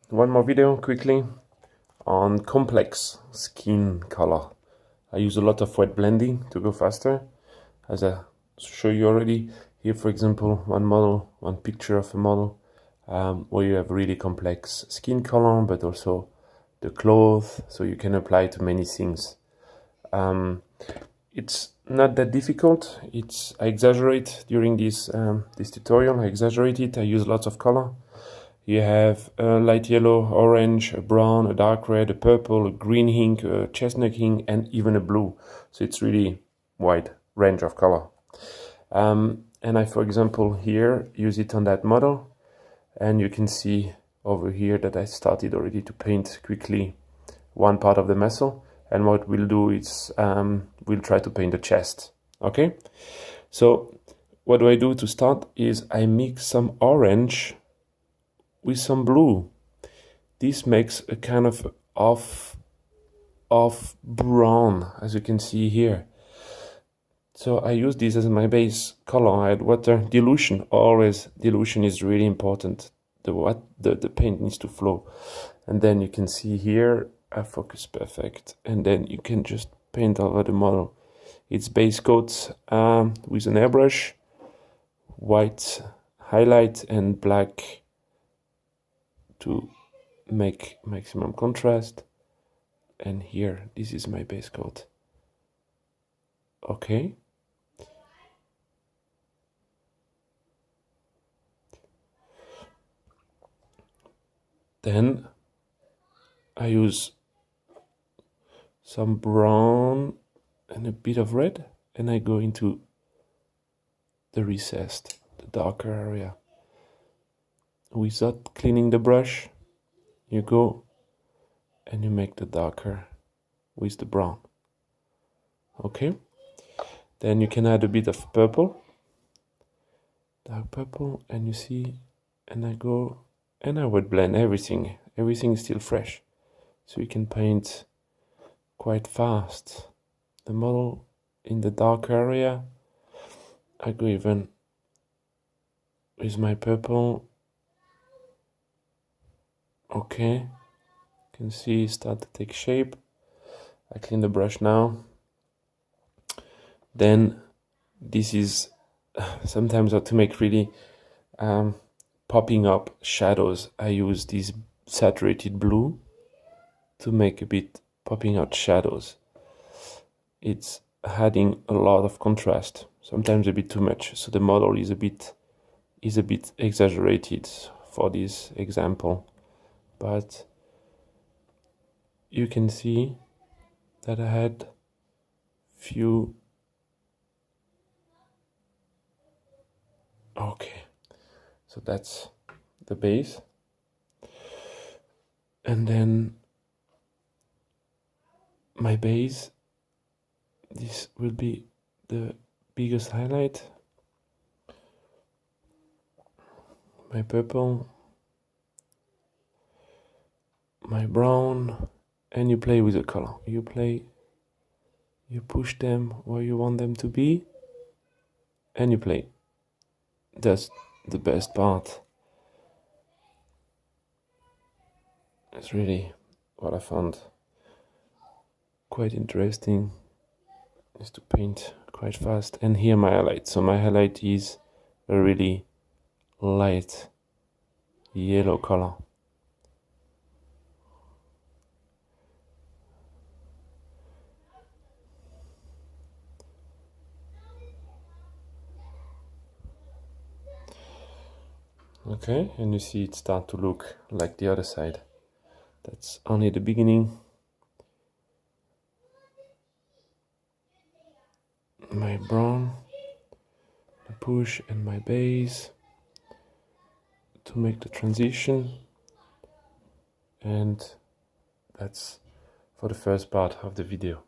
one more video quickly on complex skin color. I use a lot of wet blending to go faster, as I show you already. Here, for example, one picture of a model where you have really complex skin color, but also the clothes, so you can apply to many things. It's not that difficult. I exaggerate during this tutorial. I exaggerate it. I use lots of color. You have a light yellow, orange, a brown, a dark red, a purple, a green ink, a chestnut ink, and even a blue. So it's really wide range of color. And I, for example, here use it on that model, and you can see over here that I started already to paint quickly one part of the muscle. And what we'll do is we'll try to paint the chest. Okay, so what do I do to start is I mix some orange with some blue. This makes a kind of off brown, as you can see here. So I use this as my base color. I add water, dilution. Always dilution is really important. The paint needs to flow. And then you can see here I focus perfect, and then you can just paint over the model. It's base coat with an airbrush, white highlight and black to make maximum contrast. And here, this is my base coat. Okay. Then I use some brown and a bit of red, and I go into the recessed, the darker area. Without cleaning the brush, you go and you make the darker with the brown. Okay, then you can add a bit of purple, dark purple, and you see, and I go and I would blend everything is still fresh, so you can paint quite fast the model in the dark area. I go even with my purple. Okay, you can see start to take shape. I clean the brush now. Then this is sometimes to make really popping up shadows. I use this saturated blue to make a bit popping out shadows. It's adding a lot of contrast, sometimes a bit too much. So the model is a bit exaggerated for this example. But you can see that I had few. Okay, so that's the base. And then my base, this will be the biggest highlight. My purple, my brown, and you play with the color. You push them where you want them to be, and you play. That's the best part. It's really what I found quite interesting, is to paint quite fast. And here my highlight. So my highlight is a really light yellow color. Okay, and you see it start to look like the other side. That's only the beginning. My brown, the push, and my base to make the transition. And that's for the first part of the video.